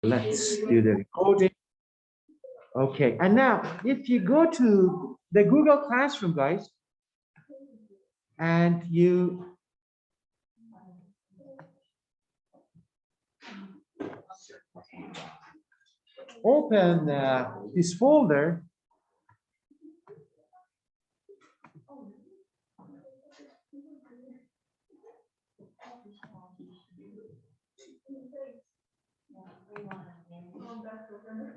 Let's do the recording. Okay, and now if you go to the Google Classroom, guys, and you open this folder,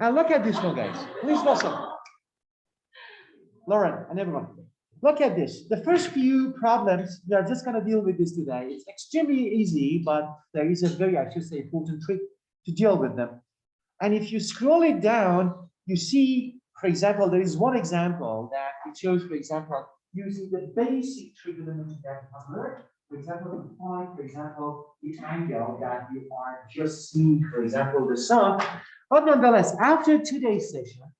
and look at this one, guys. Please listen. Lauren and everyone, look at this. The first few problems, we are just going to deal with this today. It's extremely easy, but there is a very, I should say, important trick to deal with them. And if you scroll it down, you see, for example, there is one example that it shows, for example, using the basic trigonometry that we have learned. For example, to find, for example, the angle that you are just seeing, for example, the sum. But nonetheless, after today's session,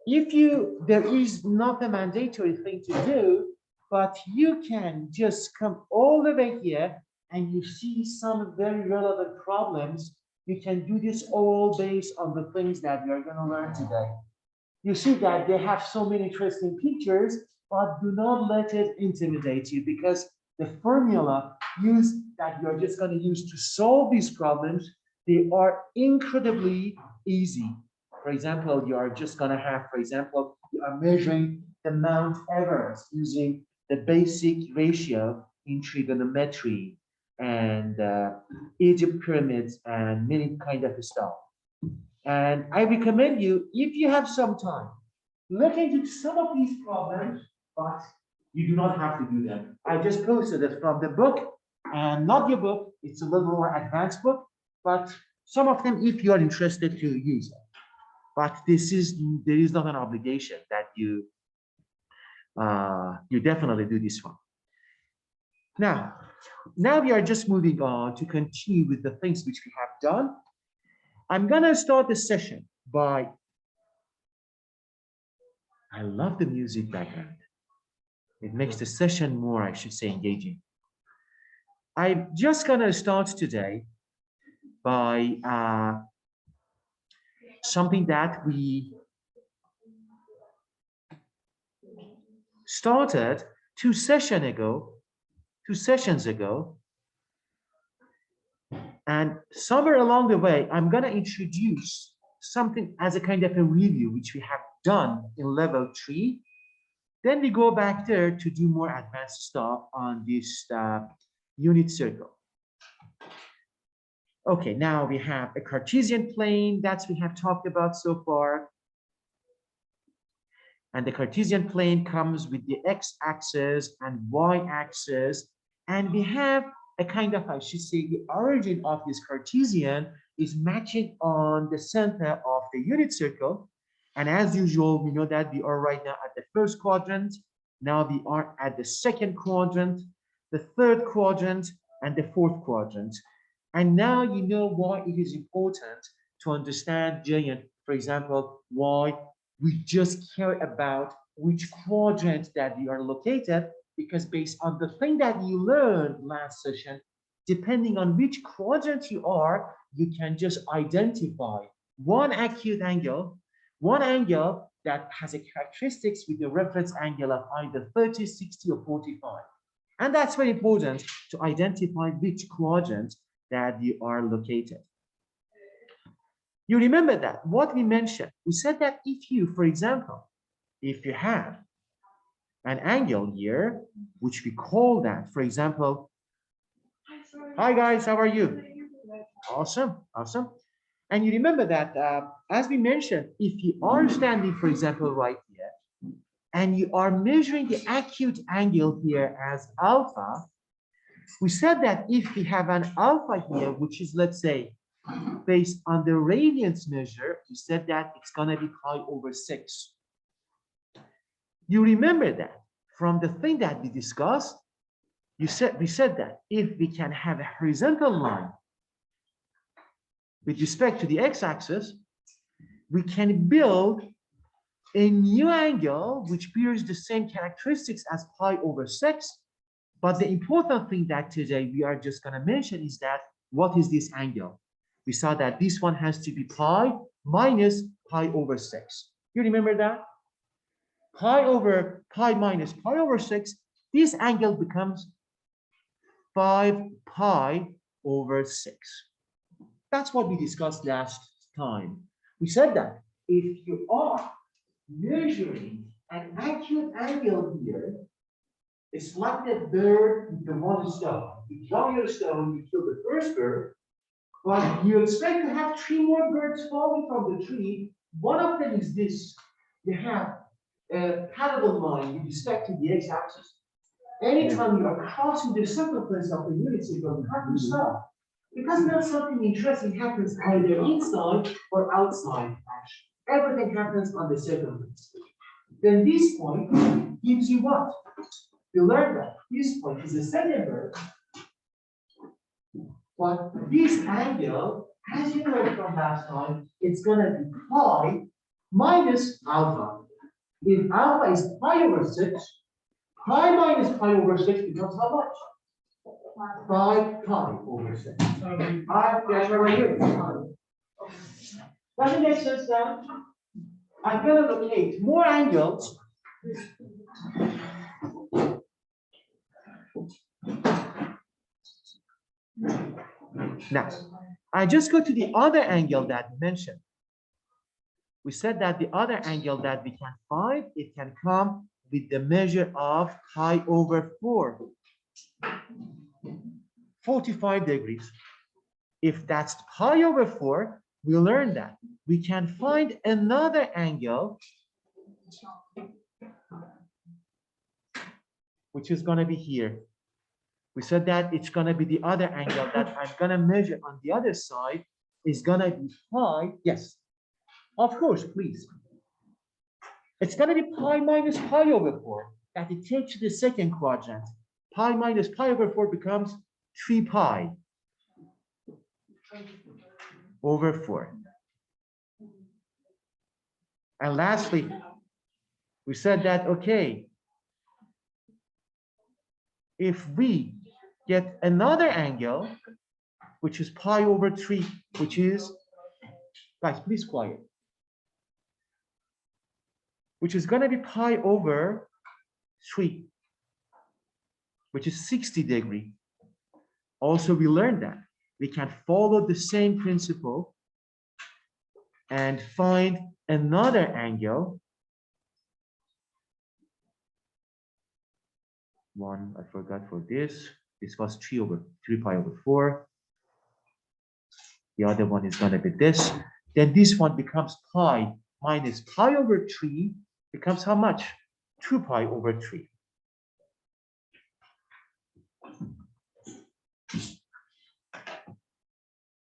there is not a mandatory thing to do, but you can just come all the way here and you see some very relevant problems. You can do this all based on the things that we are going to learn today. You see that they have so many interesting pictures, but do not let it intimidate you, because the formula that you're just going to use to solve these problems, they are incredibly easy. For example, you are just going to have, for example, you are measuring the Mount Everest using the basic ratio in trigonometry and Egypt pyramids and many kind of stuff. And I recommend you, if you have some time, look into some of these problems, but you do not have to do them. I just posted it from the book, and not your book. It's a little more advanced book, but some of them, if you are interested to use it. But there is not an obligation that you definitely do this one. Now we are just moving on to continue with the things which we have done. I'm gonna start the session by, I love the music background. It makes the session more, I should say, engaging. I'm just gonna start today by something that we started two sessions ago. And somewhere along the way, I'm going to introduce something as a kind of a review, which we have done in level 3. Then we go back there to do more advanced stuff on this unit circle. Okay, now we have a Cartesian plane that we have talked about so far. And the Cartesian plane comes with the x-axis and y-axis. And we have a kind of, I should say, the origin of this Cartesian is matching on the center of the unit circle. And as usual, we know that we are right now at the first quadrant. Now we are at the second quadrant, the third quadrant, and the fourth quadrant. And now you know why it is important to understand giant, for example, why we just care about which quadrant that we are located, because based on the thing that you learned last session, depending on which quadrant you are, you can just identify one acute angle, one angle that has a characteristics with the reference angle of either 30, 60, or 45. And that's very important to identify which quadrant that you are located. You remember that what we mentioned, we said that if you, for example, if you have an angle here, which we call that, for example, hi guys, how are you? Awesome, awesome. And you remember that, as we mentioned, if you are standing, for example, right here, and you are measuring the acute angle here as alpha, we said that if we have an alpha here, which is, let's say, based on the radians measure, we said that it's going to be pi over 6. You remember that from the thing that we discussed, we said that if we can have a horizontal line with respect to the x-axis, we can build a new angle which bears the same characteristics as pi over 6. But the important thing that today we are just going to mention is that what is this angle? We saw that this one has to be pi minus pi over 6. You remember that? Pi over pi minus pi over 6, this angle becomes 5 pi over 6. That's what we discussed last time. We said that if you are measuring an acute angle here, it's like the bird with the one stone. You draw your stone, you kill the first bird, but you expect to have 3 more birds falling from the tree. One of them is this. You have a parallel line with respect to the x-axis. Anytime you are crossing the circumference of the unit circle, you have to stop. Because now something interesting happens either inside or outside. Everything happens on the circumference. Then this point gives you what? You learn that this point is a second verb, but this angle, as you learned from last time, it's going to be pi minus alpha. If alpha is pi over 6, pi minus pi over 6 becomes how much? 5 pi over 6. That's right here. Does it make sense now? I'm going to locate more angles. Now, I just go to the other angle that we mentioned. We said that the other angle that we can find, it can come with the measure of pi over 4. 45 degrees. If that's pi over 4, we learned that we can find another angle, which is going to be here. We said that it's going to be the other angle that I'm going to measure on the other side is going to be pi. Yes, of course, please. It's going to be pi minus pi over 4. That it takes the second quadrant. Pi minus pi over 4 becomes 3 pi over 4. And lastly, we said that, okay, if we get another angle, which is pi over 3, which is, guys, please quiet, which is going to be pi over 3, which is 60 degrees. Also, we learned that we can follow the same principle and find another angle. One, I forgot for this. This was 3 pi over 4. The other one is going to be this. Then this one becomes pi minus pi over 3 becomes how much? 2 pi over 3.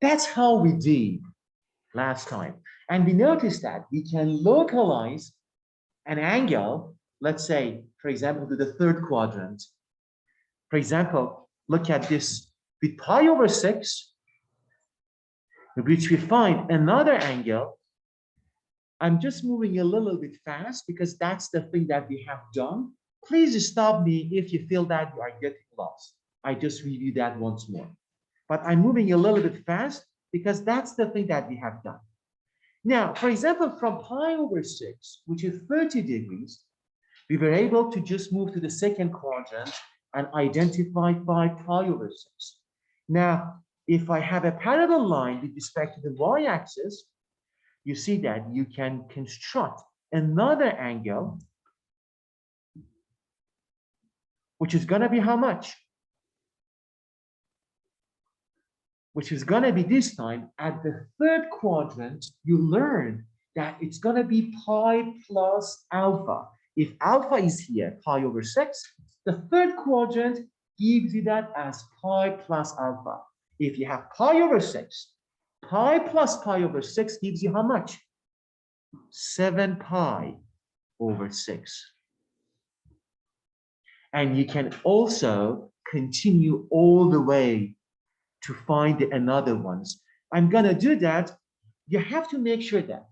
That's how we did last time. And we noticed that we can localize an angle, let's say, for example, to the third quadrant. For example, look at this with pi over 6, which we find another angle. I'm just moving a little bit fast because that's the thing that we have done. Please stop me if you feel that you are getting lost. I just review that once more. But I'm moving a little bit fast because that's the thing that we have done. Now, for example, from pi over 6, which is 30 degrees, we were able to just move to the second quadrant and identify 5 pi over 6. Now, if I have a parallel line with respect to the y-axis, you see that you can construct another angle, which is going to be how much? Which is going to be this time at the third quadrant, you learn that it's going to be pi plus alpha. If alpha is here, pi over 6, the third quadrant gives you that as pi plus alpha. If you have pi over 6, pi plus pi over 6 gives you how much? 7 pi over 6. And you can also continue all the way to find another ones. I'm going to do that. You have to make sure that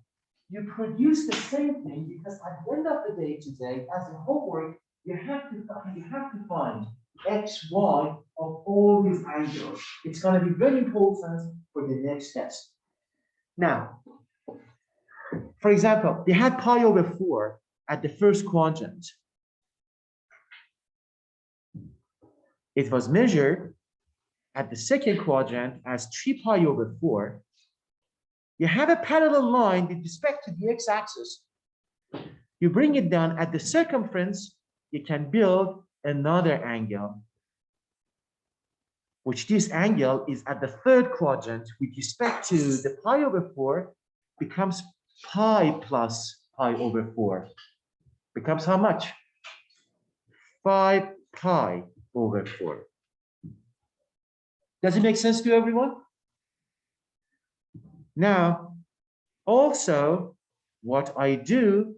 you produce the same thing because at the end of the day today, as a homework, you have to find xy of all these angles. It's going to be very important for the next test. Now, for example, they had pi over 4 at the first quadrant. It was measured at the second quadrant as 3 pi over 4. You have a parallel line with respect to the x-axis. You bring it down at the circumference, you can build another angle, which this angle is at the third quadrant with respect to the pi over 4 becomes pi plus pi over 4. Becomes how much? 5 pi over 4. Does it make sense to everyone? Now, also, what I do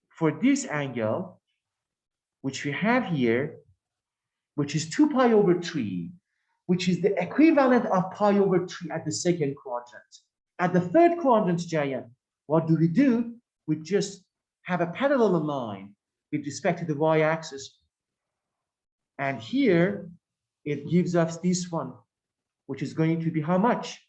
for this angle, which we have here, which is 2 pi over 3, which is the equivalent of pi over 3 at the second quadrant. At the third quadrant, Jaya, what do? We just have a parallel line with respect to the y-axis. And here, it gives us this one, which is going to be how much?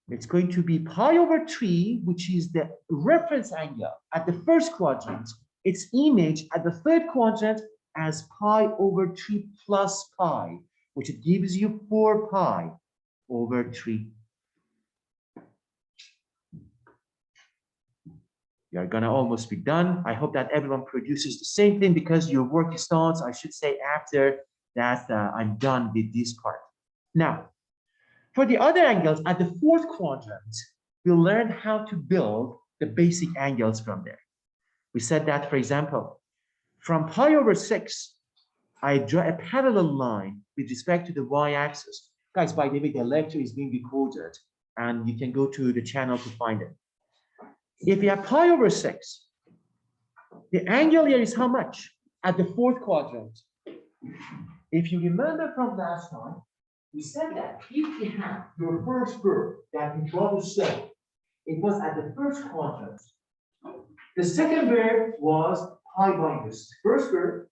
It's going to be pi over 3, which is the reference angle at the first quadrant. Its image at the third quadrant as pi over 3 plus pi, which it gives you 4 pi over 3. You're going to almost be done. I hope that everyone produces the same thing because your work starts, I should say, after that I'm done with this part. Now, for the other angles at the fourth quadrant, we'll learn how to build the basic angles from there. We said that, for example, from pi over 6, I draw a parallel line with respect to the y-axis. Guys, by the way, the lecture is being recorded, and you can go to the channel to find it. If you have pi over 6, the angle here is how much at the fourth quadrant? If you remember from last time, we said that if you have your first verb that you draw the shape, it was at the first quadrant. The second verb was pi minus first verb.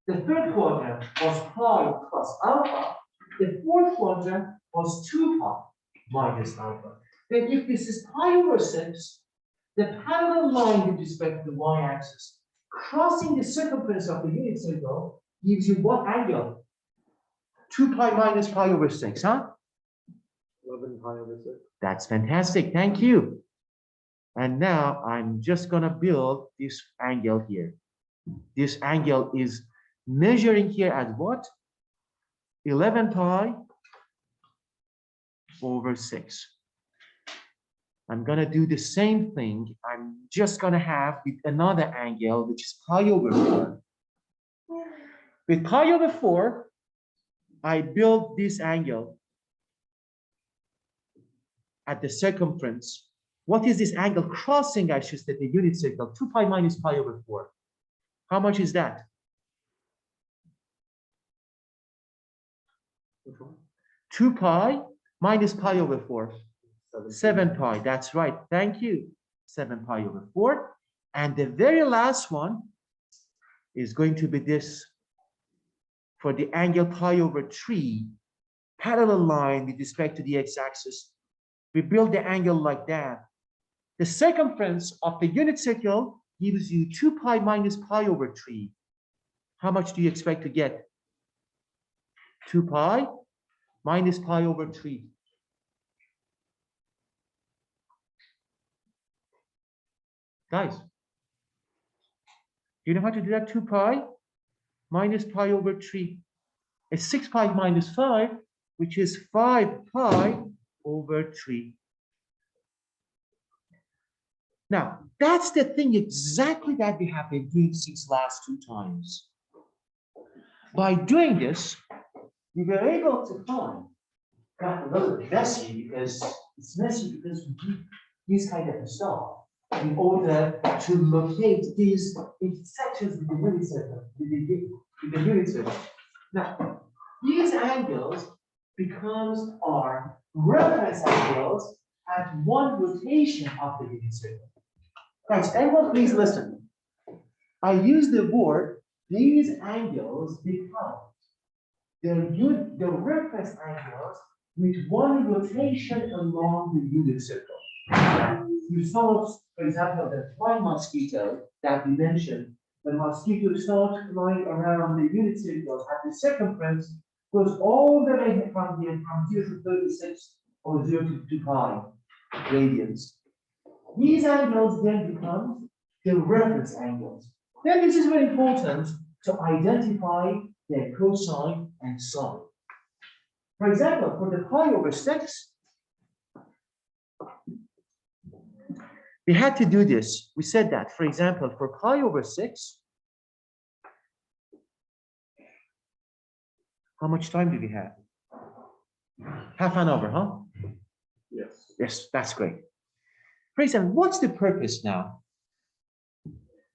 The third quadrant was pi plus alpha. The fourth quadrant was 2 pi minus alpha. Then if this is pi over 6, the parallel line with respect to the y-axis crossing the circumference of the unit circle gives you what angle? 2 pi minus pi over 6, huh? 11 pi over 6. That's fantastic. Thank you. And now I'm just going to build this angle here. This angle is measuring here at what? 11 pi over 6. I'm going to do the same thing. I'm just going to have with another angle, which is pi over 4. With pi over 4, I build this angle at the circumference. What is this angle crossing, I should say, the unit circle? 2 pi minus pi over 4. How much is that? 2 pi minus pi over 4. 7 pi. That's right. Thank you. 7 pi over 4. And the very last one is going to be this. For the angle pi over 3, parallel line with respect to the x-axis, we build the angle like that. The circumference of the unit circle gives you 2 pi minus pi over 3. How much do you expect to get? 2 pi minus pi over 3. Guys, do you know how to do that? 2 pi minus pi over 3. It's 6 pi minus 5, which is 5 pi over 3. Now, that's the thing exactly that we have been doing since last 2 times. By doing this, we were able to find, got a little bit messy because it's messy because we do this kind of stuff in order to locate these intersections with the unit circle, with the unit circle. Now, these angles becomes our reference angles at one rotation of the unit circle. Guys, everyone please listen. I use the word these angles become the reference angles with one rotation along the unit circle. You saw, for example, the flying mosquito that we mentioned. The mosquito starts flying around the unit circle at the circumference, goes all the way from here, from 0 to 36 or 0 to pi radians. These angles then become the reference angles. Then this is very important to identify their cosine and sine. For example, for the pi over 6, we had to do this. We said that, for example, for pi over 6, how much time do we have? Half an hour, huh? Yes. Yes, that's great. For example, what's the purpose now?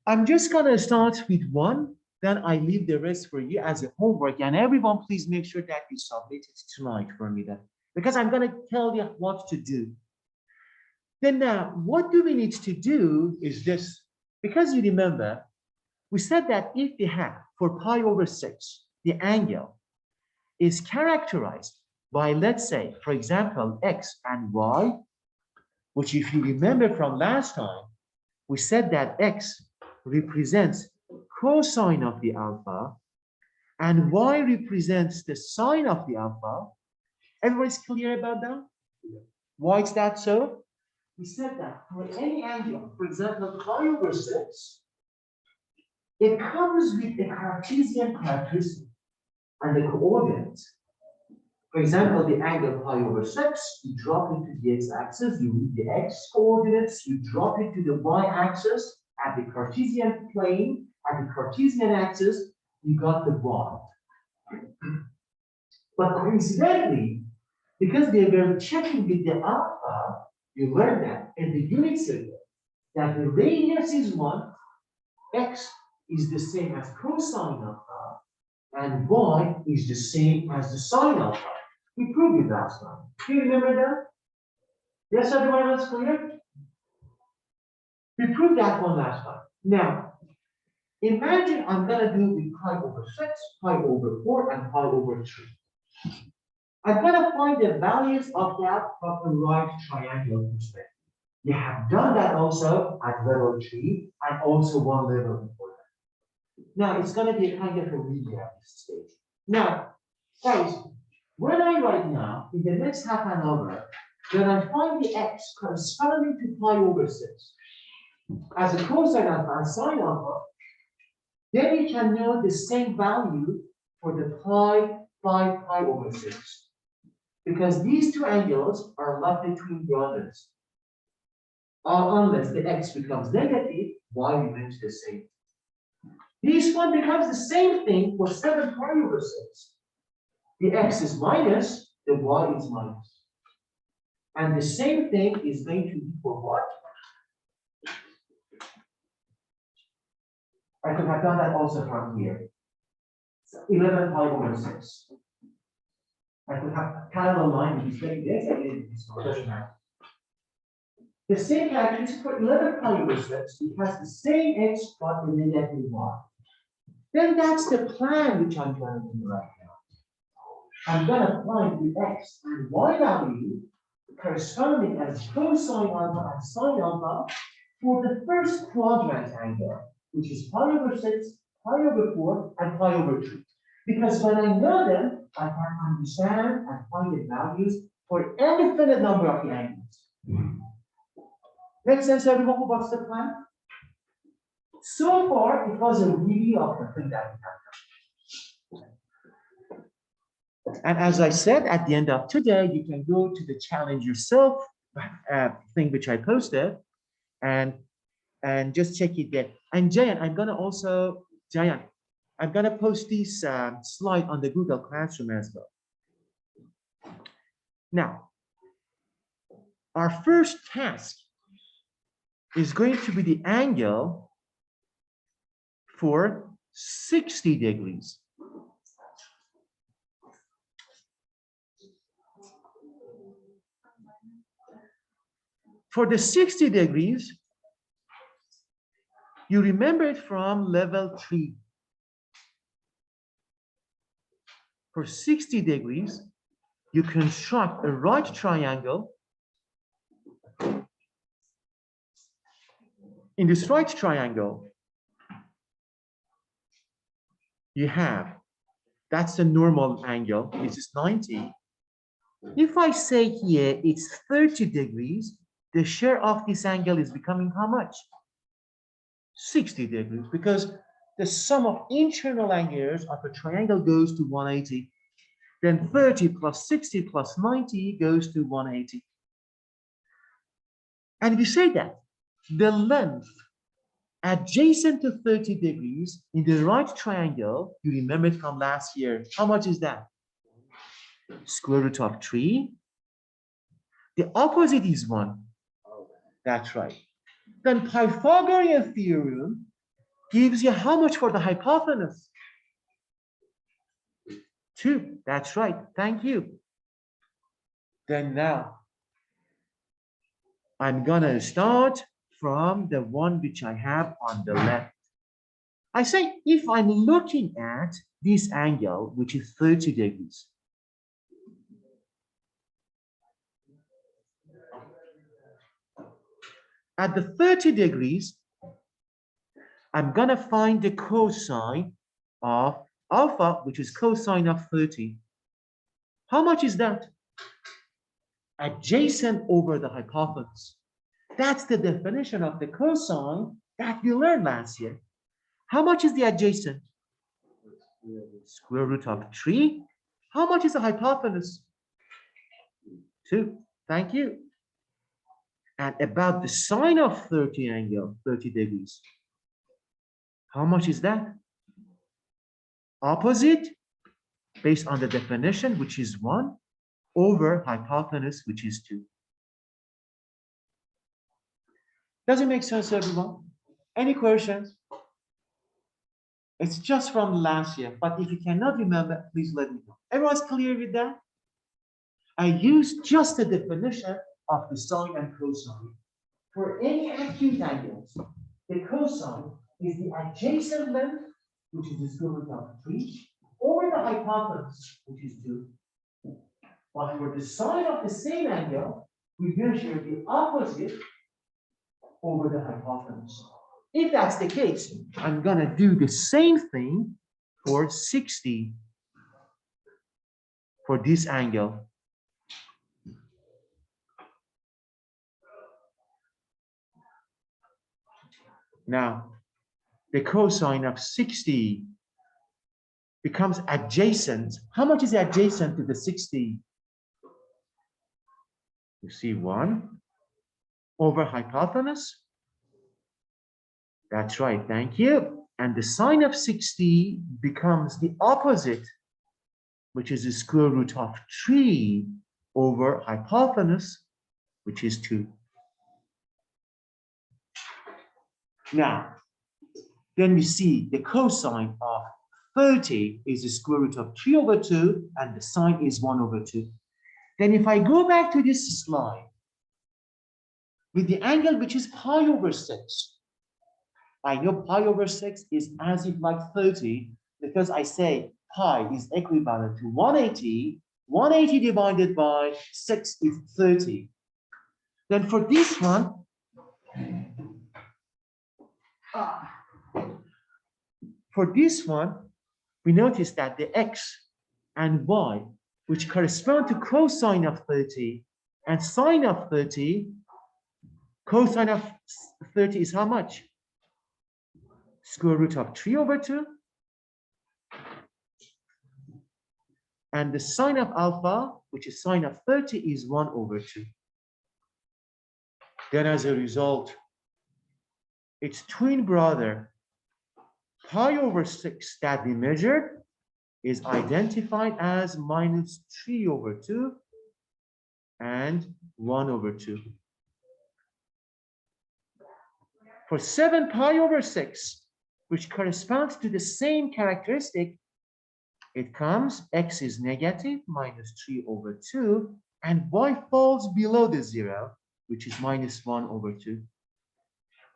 I'm just going to start with one, then I leave the rest for you as a homework. And everyone, please make sure that you submit it tonight for me, then, because I'm going to tell you what to do. Then now, what do we need to do is this. Because you remember, we said that if we have, for pi over 6, the angle is characterized by, let's say, for example, x and y, which if you remember from last time, we said that x represents cosine of the alpha and y represents the sine of the alpha. Everybody's clear about that? Why is that so? We said that for any angle, for example, pi over 6, it comes with a Cartesian characteristic and the coordinates. For example, the angle pi over 6, you drop into the x-axis, you read the x coordinates, you drop into the y-axis at the Cartesian plane, at the Cartesian axis, you got the y. But coincidentally, because they were checking with the alpha, you learn that in the unit circle, that the radius is 1, x is the same as cosine alpha, and y is the same as the sine alpha. We proved it last time. Do you remember that? Yes, everyone else clear? We proved that one last time. Now, imagine I'm going to do with pi over 6, pi over 4, and pi over 3. I'm going to find the values of that from the right triangular perspective. You have done that also at level 3 and also one level before that. Now, it's going to be a kind of a recap at this stage. Now, guys, when I write now, in the next half an hour, when I find the x corresponding to pi over 6 as a cosine alpha and sine alpha, then you can know the same value for the pi over 6. Because these two angles are not between brothers. Unless the x becomes negative, y remains the same. This one becomes the same thing for 7 pi over 6. The x is minus, the y is minus. And the same thing is going to be for what? I could have done that also from here. 11 pi over 6. I could have parallel line which is very big, and it's doesn't matter. The same characteristic for 11 pi over 6, it has the same x but a negative y. Then that's the plan which I'm going to do right now. I'm going to find the x and y value corresponding as cosine alpha and sine alpha for the first quadrant angle, which is pi over 6, pi over 4, and pi over 3. Because when I know them, I can understand and find the values for any infinite number of the angles. Makes sense, everyone? What's the plan? So far, it was a review of the thing that we have done. And as I said, at the end of today, you can go to the challenge yourself thing which I posted and just check it there. And Jayan, I'm going to post this slide on the Google Classroom as well. Now, our first task is going to be the angle for 60 degrees. For the 60 degrees, you remember it from level 3. For 60 degrees, you construct a right triangle. In this right triangle, you have, that's the normal angle, this is 90. If I say here it's 30 degrees, the share of this angle is becoming how much? 60 degrees, because the sum of internal angles of a triangle goes to 180. Then 30 plus 60 plus 90 goes to 180. And we say that the length adjacent to 30 degrees in the right triangle, you remember it from last year, how much is that? Square root of 3. The opposite is 1. That's right. Then Pythagorean theorem gives you how much for the hypotenuse? 2. That's right. Thank you. Then now, I'm gonna start from the one which I have on the left. I say if I'm looking at this angle, which is 30 degrees, at the 30 degrees, I'm gonna find the cosine of alpha, which is cosine of 30. How much is that? Adjacent over the hypotenuse. That's the definition of the cosine that we learned last year. How much is the adjacent? Square root of 3. How much is the hypotenuse? 2. Thank you. And about the sine of 30 angle, 30 degrees. How much is that? Opposite, based on the definition, which is 1, over hypotenuse, which is 2. Does it make sense, everyone? Any questions? It's just from last year, but if you cannot remember, please let me know. Everyone's clear with that? I used just the definition of the sine and cosine. For any acute angles, the cosine is the adjacent length, which is the square root of 3, over the hypotenuse, which is 2. But for the sine of the same angle, we measure the opposite over the hypotenuse. If that's the case, I'm going to do the same thing for 60 for this angle. Now, the cosine of 60 becomes adjacent. How much is adjacent to the 60? You see 1 over hypotenuse. That's right, thank you. And the sine of 60 becomes the opposite, which is the square root of 3 over hypotenuse, which is 2. Now, then we see the cosine of 30 is the square root of 3 over 2, and the sine is 1 over 2. Then if I go back to this slide, with the angle which is pi over 6, I know pi over 6 is as if like 30, because I say pi is equivalent to 180. 180 divided by 6 is 30. Then for this one, we notice that the x and y, which correspond to cosine of 30 and sine of 30, cosine of 30 is how much? Square root of 3 over 2. And the sine of alpha, which is sine of 30, is 1 over 2. Then as a result, its twin brother, pi over 6 that we measured, is identified as minus 3 over 2 and 1 over 2. For 7 pi over 6, which corresponds to the same characteristic, it comes, x is negative, minus 3 over 2, and y falls below the 0, which is minus 1 over 2.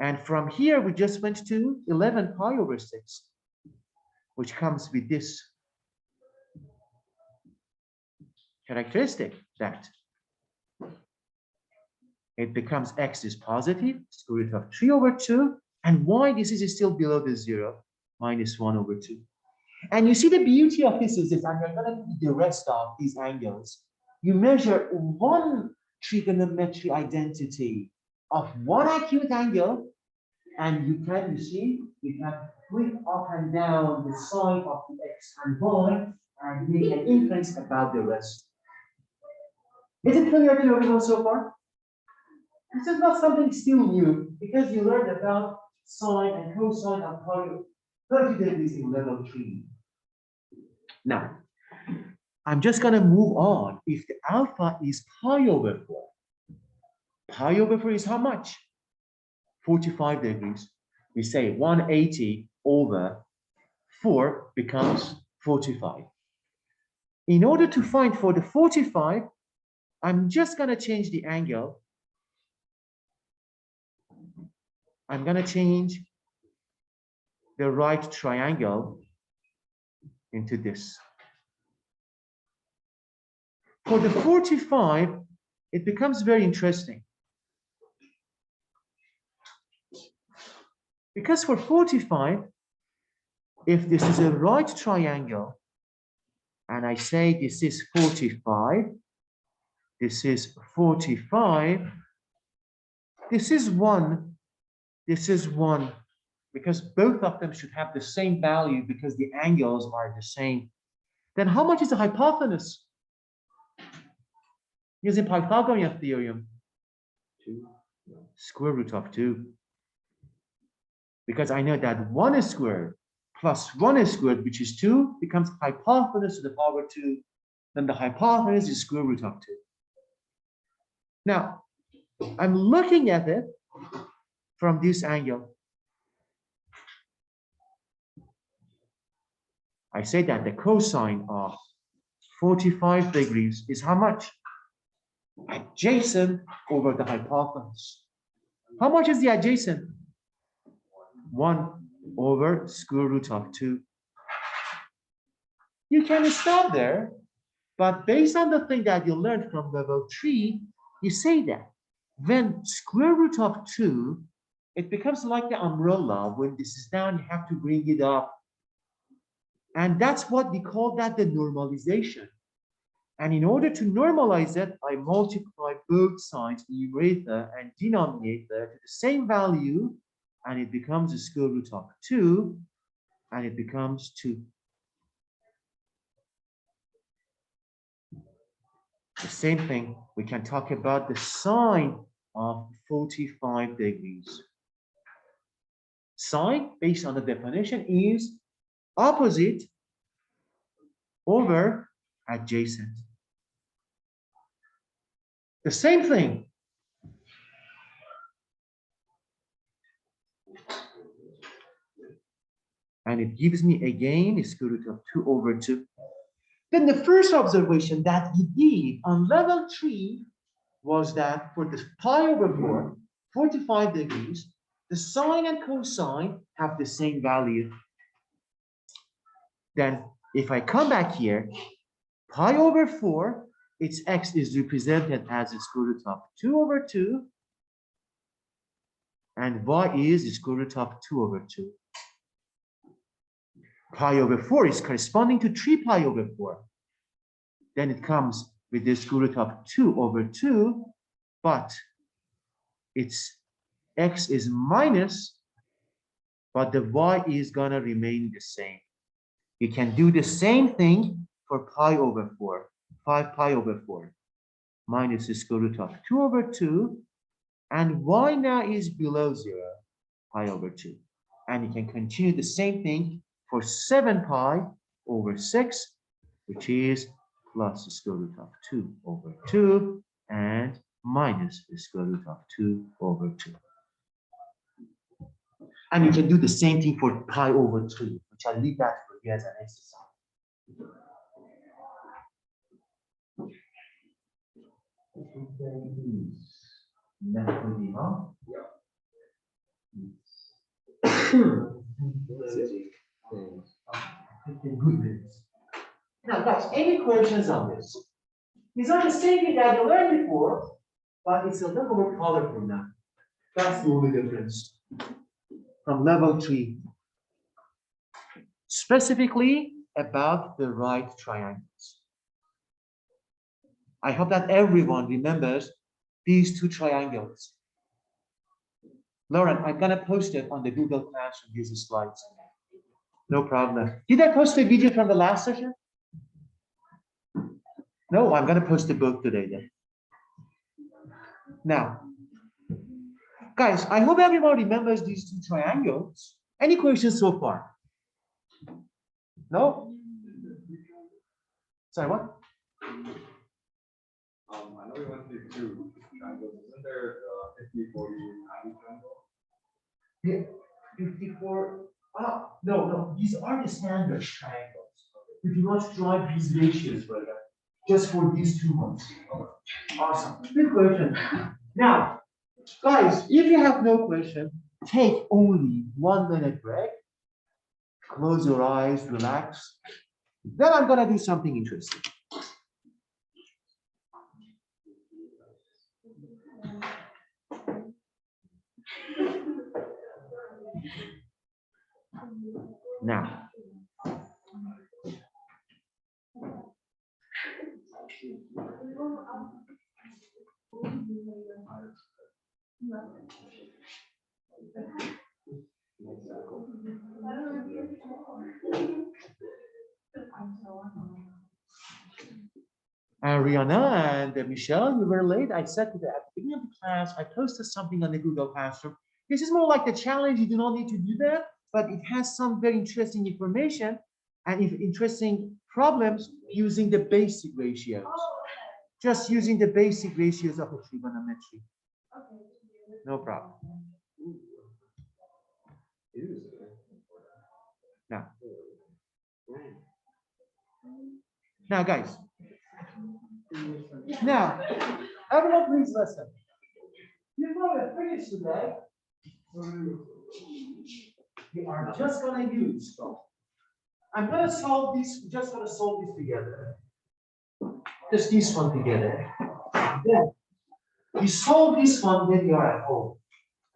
And from here, we just went to 11 pi over 6, which comes with this. characteristic that it becomes x is positive, square root of 3 over 2, and y, this is still below the 0, minus 1 over 2. And you see the beauty of this is, and you're going to do the rest of these angles. You measure one trigonometry identity of one acute angle, and you can, you see, you can flip up and down the sine of the x and y and make an inference about the rest. Is it clear to everyone so far? This is not something still new, because you learned about sine and cosine of 30 degrees in level 3. Now, I'm just going to move on. If the alpha is pi over 4, pi over 4 is how much? 45 degrees. We say 180 over 4 becomes 45. In order to find for the 45, I'm just going to change the angle. I'm going to change the right triangle into this. For the 45, it becomes very interesting. Because for 45, if this is a right triangle, and I say this is 45, this is 45, this is 1, this is 1, because both of them should have the same value because the angles are the same. Then how much is the hypotenuse? Using Pythagorean theorem, 2, square root of 2. Because I know that 1 squared plus 1 squared, which is 2, becomes hypotenuse to the power 2. Then the hypotenuse is square root of 2. Now, I'm looking at it from this angle. I say that the cosine of 45 degrees is how much? Adjacent over the hypotenuse. How much is the adjacent? 1 over square root of 2. You can stop there, but based on the thing that you learned from level 3, you say that when square root of 2, it becomes like the umbrella. When this is down, you have to bring it up. And that's what we call that the normalization. And in order to normalize it, I multiply both sides, numerator and denominator, to the same value, and it becomes the square root of 2, and it becomes 2. The same thing, we can talk about the sine of 45 degrees. Sine, based on the definition, is opposite over adjacent. The same thing. And it gives me again the square root of 2 over 2. Then the first observation that we did on level 3 was that for the pi over 4, 45 degrees, the sine and cosine have the same value. Then if I come back here, pi over 4, its x is represented as the square root of 2 over 2, and y is the square root of 2 over 2. Pi over 4 is corresponding to 3 pi over 4. Then it comes with the square root of 2 over 2, but its x is minus, but the y is going to remain the same. You can do the same thing for pi over 4, 5 pi over 4, minus the square root of 2 over 2, and y now is below 0, pi over 2. And you can continue the same thing for 7 pi over 6, which is plus the square root of 2 over 2, and minus the square root of 2 over 2. And you can do the same thing for pi over 3, which I'll leave that for you as an exercise. Now, guys, any questions on this? It's not the same thing that you learned before, but it's a little more colorful now. That's the only difference from level 3. Specifically about the right triangles. I hope that everyone remembers these 2 triangles. Lauren, I'm going to post it on the Google Classroom, these slides. No problem. Did I post a video from the last session? No, I'm going to post the book today then. Now, guys, I hope everyone remembers these 2 triangles. Any questions so far? No? Sorry, what? I know we went through 2 triangles. Isn't there 50, 40, 90 triangle? Yeah, 54. No. These are the standard triangles. We do not drive these ratios for that. Just for these 2 ones. Awesome. Good question. Now, guys, if you have no question, take only 1 minute break. Close your eyes, relax. Then I'm going to do something interesting. Now, Rihanna and Michelle, you were late. I said to the at the beginning of the class, I posted something on the Google Classroom. This is more like the challenge. You do not need to do that, but it has some very interesting information and interesting problems using the basic ratios. Just using the basic ratios of a trigonometry. No problem. Now, guys. Now, everyone please listen. Before we finish today, we are just going to use. I'm going to solve this, just going to solve this together. Just this one together. Then you solve this one when you are at home.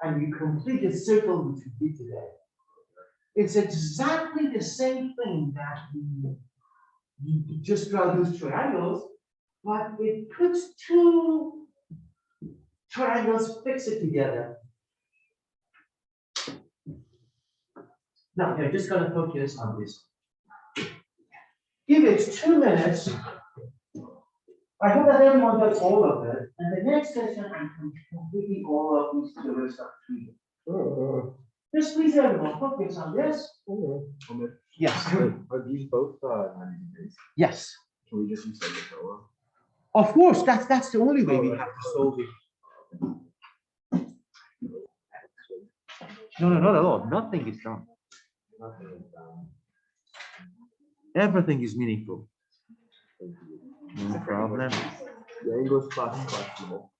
And you complete the circle which we did today. It's exactly the same thing that you just draw those triangles, but it puts 2 triangles fixed together. Now, you're just going to focus on this. Give it 2 minutes. I hope that everyone does all of it. And the next session, I'm completing all of these to the rest of 3. Just please, everyone, focus on this. Yes. Are these both 90 degrees? Yes. Can we just use that for? Of course, that's the only way we have to solve it. No, not at all. Nothing is done. Everything is meaningful. No problem. The English class is questionable.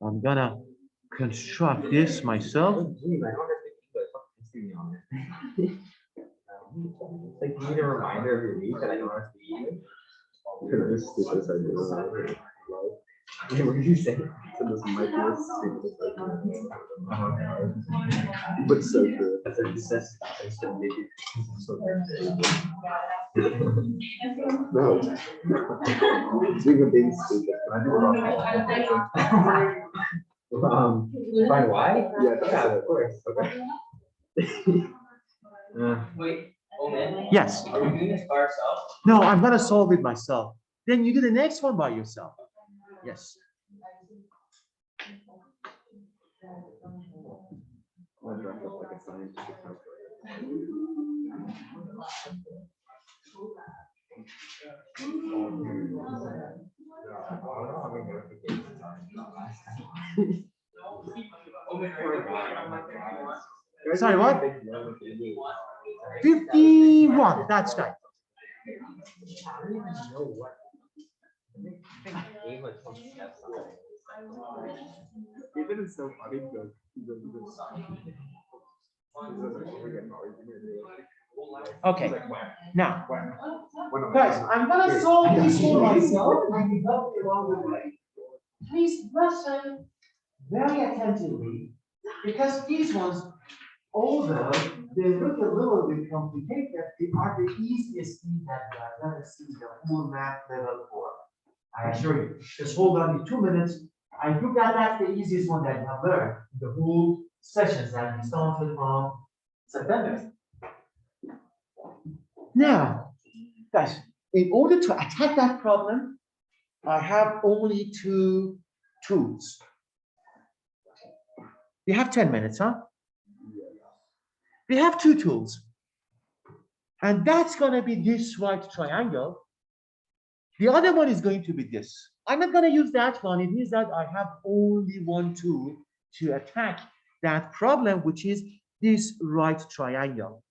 I'm gonna construct this myself. I don't have like, you need a reminder of your week that I don't have to eat. What did you say? So this might be a stupid. But so good. As a necessity, so make it so no. Speaking of being stupid, I do find why? Yeah, of course. Okay. Wait. Yes. Are we doing this by ourselves? No, I'm gonna solve it myself. Then you do the next one by yourself. Yes. I'll dress up like a scientist. Sorry, what? 51. That's right. Even it's so funny because Okay, now, guys, I'm gonna solve this one myself and you help me along the way. Please listen very attentively because these ones, although they look a little bit complicated, they are the easiest thing that we are gonna see the whole math level for. I assure you, just hold on in 2 minutes. I think that that's the easiest one that you have learned in the whole sessions that we started from September. Now, guys, in order to attack that problem, I have only 2 tools. We have 10 minutes, huh? We have 2 tools. And that's going to be this right triangle. The other one is going to be this. I'm not going to use that one. It means that I have only 1 tool to attack that problem, which is this right triangle.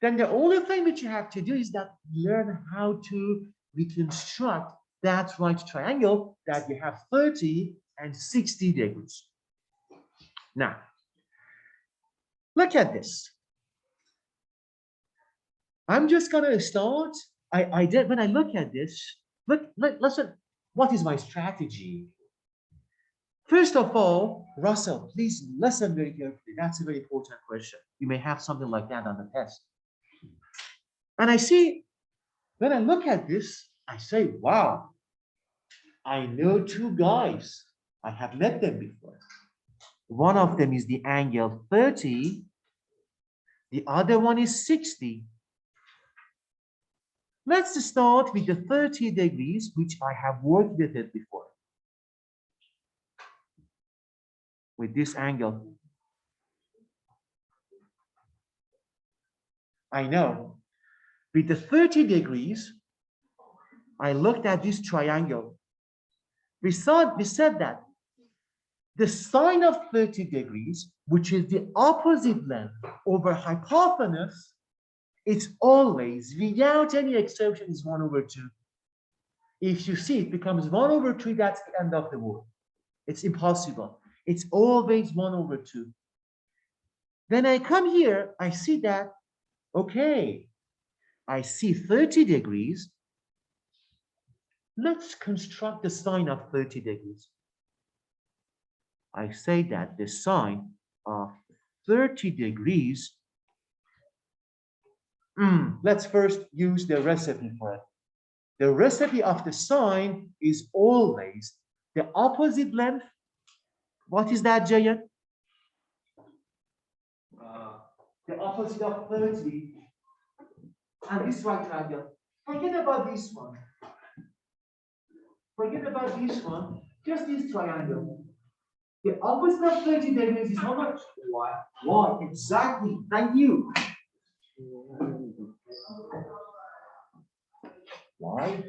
Then the only thing which you have to do is that learn how to reconstruct that right triangle that you have 30 and 60 degrees. Now, look at this. I'm just going to start. I did when I look at this. Listen. What is my strategy? First of all, Russell, please listen very carefully. That's a very important question. You may have something like that on the test. And I see, when I look at this, I say, wow, I know 2 guys. I have met them before. One of them is the angle 30. The other one is 60. Let's start with the 30 degrees, which I have worked with it before. With this angle. I know. With the 30 degrees, I looked at this triangle. We said that the sine of 30 degrees, which is the opposite length over hypotenuse, it's always, without any exception, is 1/2. If you see it becomes 1/3, that's the end of the word. It's impossible. It's always 1/2. Then I come here, I see that, okay, I see 30 degrees. Let's construct the sine of 30 degrees. I say that the sine of 30 degrees, let's first use the recipe for it. The recipe of the sine is always the opposite length. What is that, Jayan? The opposite of 30 and this right triangle. Forget about this one. Forget about this one. Just this triangle. The opposite of 30 degrees is how much? Y. Y, exactly. Thank you. Y.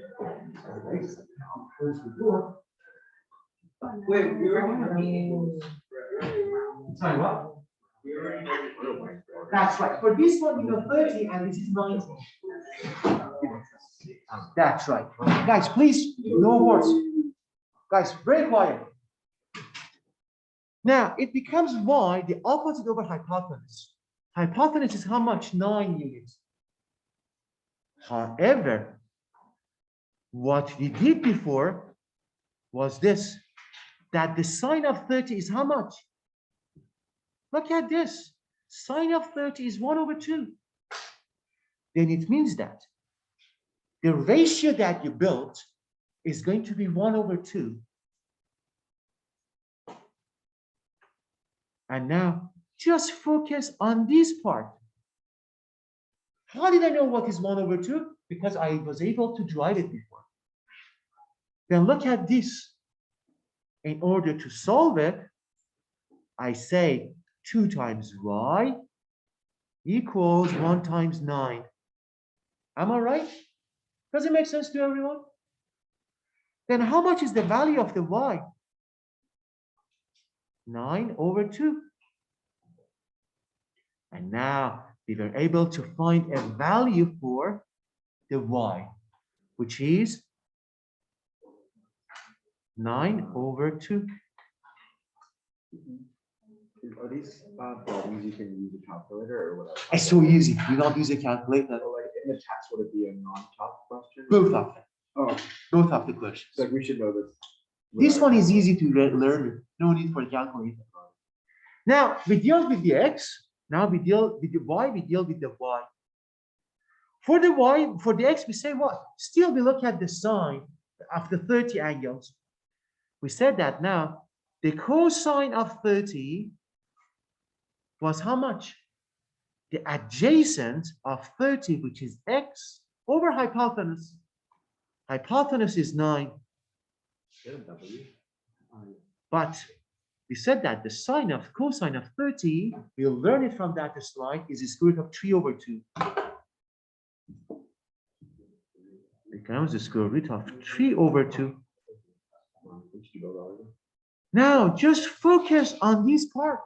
Wait, we already Sorry, what? That's right. For this one, we know 30 and this is 90. That's right. Guys, please, no words. Guys, very quiet. Now, it becomes y, the opposite over hypotenuse. Hypotenuse is how much? 9 units. However, what we did before was this, that the sine of 30 is how much? Look at this. Sine of 30 is 1/2. Then it means that the ratio that you built is going to be 1/2. And now just focus on this part. How did I know what is 1/2? Because I was able to drive it before. Then look at this. In order to solve it, I say 2 times y equals 1 times 9. Am I right? Does it make sense to everyone? Then how much is the value of the y? 9/2. And now we were able to find a value for the y, which is 9/2. Are these problems you can use a calculator or whatever? It's so easy. You don't use a calculator. Or like in the test, would it be a non-top question? Both of them. Oh, Both of the questions. it's like we should know this. This one is easy to learn. No need for a calculator. Now we deal with the x. Now we deal with the y. We deal with the y. For the y, for the x, we say what? Still, we look at the sine of the 30 angles. We said that now the cosine of 30 was how much? The adjacent of 30, which is x, over hypotenuse. Hypotenuse is 9. But we said that the sine of cosine of 30, we'll learn it from that slide, is the square root of 3 over 2. Becomes the square root of 3 over 2. Now, just focus on this part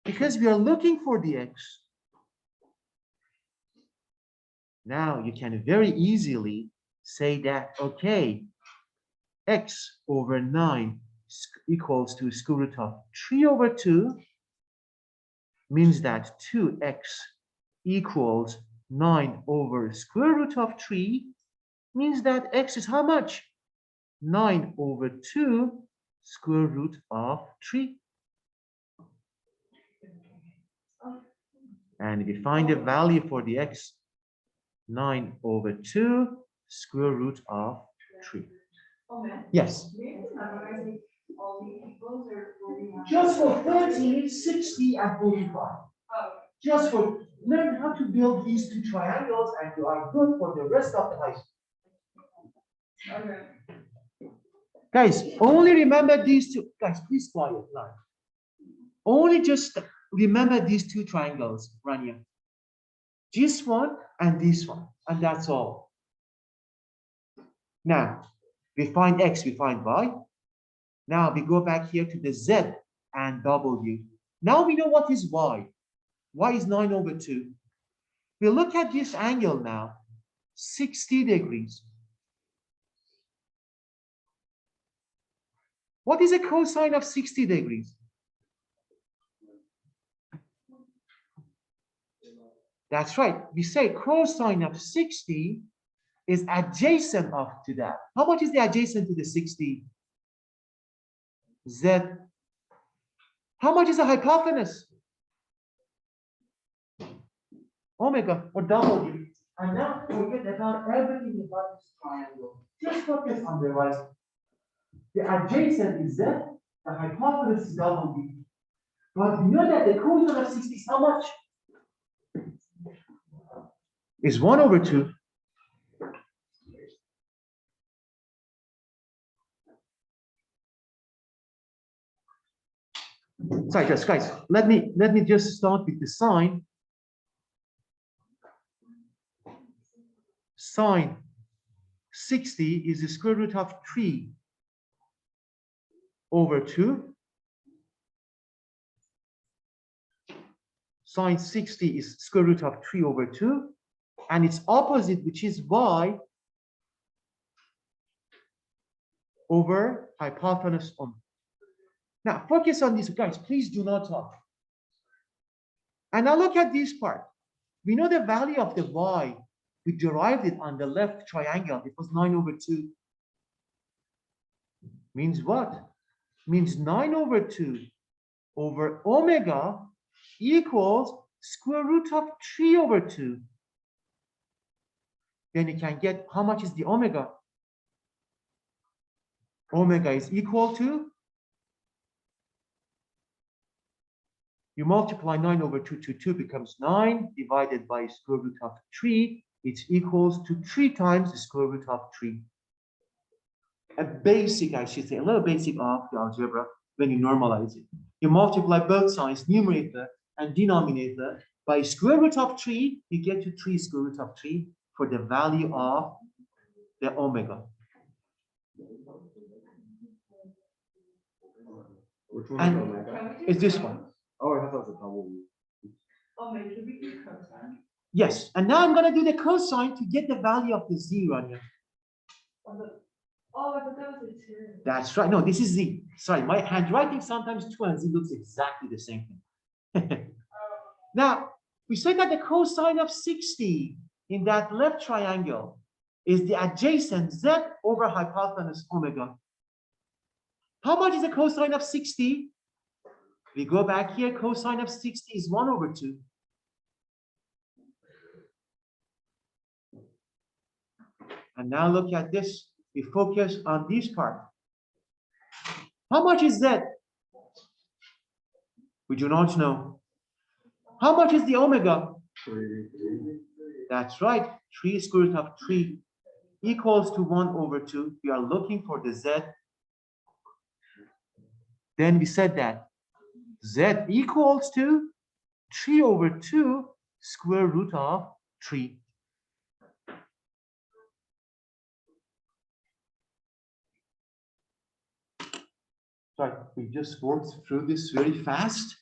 because we are looking for the x. Now, you can very easily say that, okay, x over 9 equals to square root of 3 over 2 means that 2x equals 9 over square root of 3 means that x is how much? 9 over 2 square root of 3. And we find the value for the x, 9 over 2 square root of 3. Yes. Just for 30, 60, and 45. Just for learn how to build these two triangles, and you are good for the rest of the high school. Okay. Guys, only remember these two. Guys, please quiet now. Only just remember these two triangles, Rania. This one and this one, and that's all. Now, we find x, we find y. Now we go back here to the z and w. Now we know what is y. Y is 9 over 2. We look at this angle now, 60 degrees. What is a cosine of 60 degrees? That's right. We say cosine of 60 is adjacent to that. How much is the adjacent to the 60? Z. How much is the hypotenuse? Omega or W. And now forget about everything about this triangle. Just focus on the right. The adjacent is Z, the hypotenuse is W. But we know that the cosine of 60 is how much? Is 1 over 2. Sorry, guys, let me just start with the sine. Sine 60 is the square root of 3 over 2. Sine 60 is square root of 3 over 2. And its opposite, which is y, over hypotenuse on. Now, focus on this, guys. Please do not talk. And now look at this part. We know the value of the y. We derived it on the left triangle. It was 9 over 2. Means what? Means 9 over 2 over omega equals square root of 3 over 2. Then you can get how much is the omega? Omega is equal to, you multiply 9 over 2 to 2 becomes 9 divided by square root of 3. It equals to 3 times the square root of 3. A basic, I should say, a little basic of the algebra when you normalize it. You multiply both sides, numerator and denominator, by square root of 3, you get to 3 square root of 3 for the value of the omega. Which one And is omega? it's this one. Oh, I thought that was a W. Omega, should we do cosine? Yes, and now I'm going to do the cosine to get the value of the z, Rania. Oh, I thought that was a two. That's right. No, this is Z. Sorry, my handwriting sometimes 2 and Z looks exactly the same thing. Now, we said that the cosine of 60 in that left triangle is the adjacent Z over hypotenuse omega. How much is the cosine of 60? We go back here, cosine of 60 is 1 over 2. And now look at this. We focus on this part. How much is Z? We do not know. How much is the omega? 3. That's right. 3 square root of 3 equals to 1 over 2. We are looking for the Z. Then we said that Z equals to 3 over 2 square root of 3. Sorry, we just worked through this very fast.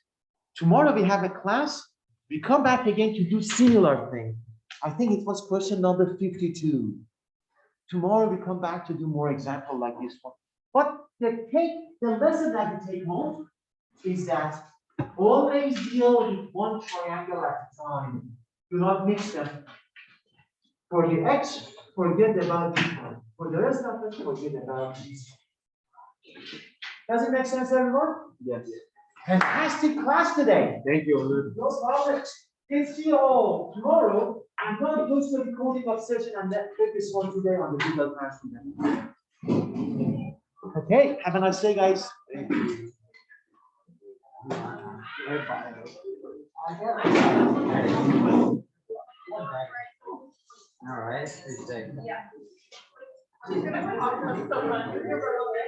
Tomorrow we have a class. We come back again to do similar thing. I think it was question number 52. Tomorrow we come back to do more example like this one. But the lesson that you take home is that always deal with one triangle at a time. Do not mix them. For the X, forget about this one. For the rest of it, forget about this. Does it make sense, everyone? Yes. Fantastic class today. Thank you. No problem. We'll see you all tomorrow. I'm going to go to the coding obsession and then take this one today on the Google Classroom. Okay, have a nice day, guys. Thank you. All right. Stay.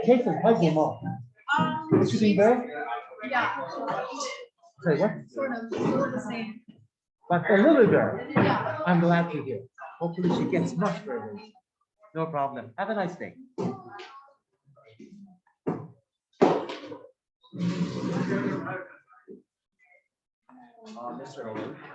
Jason, how's your mom? Is she doing well? Yeah, Say what? sort of, still the same. But a little bit. Yeah. I'm glad to hear. Hopefully she gets much further. No problem. Have a nice day. Mr. Owen.